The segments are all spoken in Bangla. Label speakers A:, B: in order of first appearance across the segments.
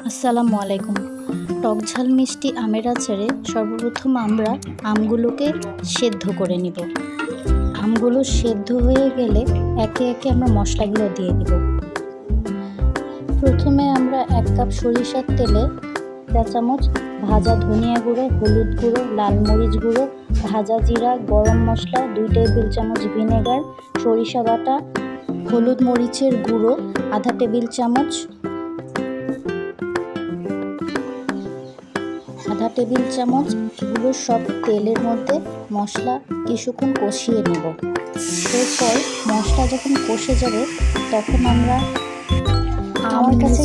A: আসসালামু আলাইকুম। টক ঝাল মিষ্টি আমের আচারে সর্বপ্রথম আমরা আমগুলোকে সেদ্ধ করে নিব। আমগুলো সেদ্ধ হয়ে গেলে একে একে আমরা মশলাগুলো দিয়ে দিব। প্রথমে আমরা 1 কাপ সরিষার তেলে 1 চামচ ভাজা ধনিয়া গুঁড়ো, হলুদ গুঁড়ো, লাল মরিচ গুঁড়ো, ভাজা জিরা, গরম মশলা, 2 টেবিল চামচ ভিনেগার, সরিষা বাটা, হলুদ মরিচের গুঁড়ো আধা টেবিল চামচ, এগুলো সব তেলের মধ্যে মশলা কিছুক্ষণ কষিয়ে নেব। এরপর মশলা যখন কষে যাবে তখন আমরা আমার কাছে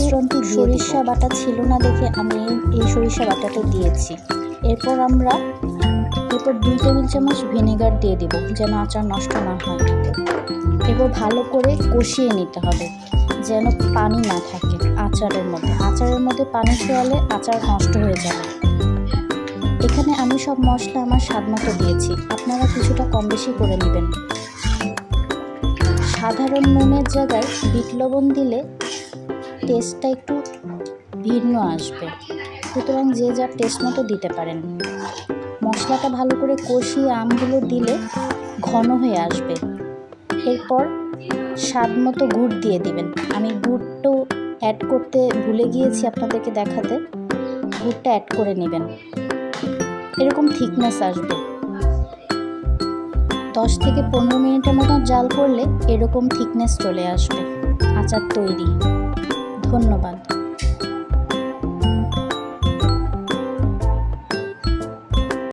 A: সরিষা বাটা ছিল না দেখে আমি এই সরিষা বাটাটা দিয়েছি। এরপর 2 টেবিল চামচ ভিনেগার দিয়ে দেব যেন আচার নষ্ট না হয়। এরপর ভালো করে কষিয়ে নিতে হবে যেন পানি না থাকে আচারের মধ্যে পানি ছোঁয়ালে আচার নষ্ট হয়ে যাবে। এখানে আমি সব মশলা আমার স্বাদ মতো দিয়েছি, আপনারা কিছুটা কম বেশি করে নেবেন। সাধারণ নুনের জায়গায় বিট লবণ দিলে টেস্টটা একটু ভিন্ন আসবে, সুতরাং যে যার টেস্ট মতো দিতে পারেন। মশলাটা ভালো করে কষিয়ে আমগুলো দিলে ঘন হয়ে আসবে। এরপর স্বাদ মতো গুড় দিয়ে দিবেন। আমি গুড়টাও অ্যাড করতে ভুলে গিয়েছি আপনাদেরকে দেখাতে, গুড়টা অ্যাড করে নেবেন। এরকম থিকনেস আসবে। 10 থেকে 15 মিনিটের মতো জাল করলে এরকম থিকনেস চলে আসবে। আচার তৈরি। ধন্যবাদ।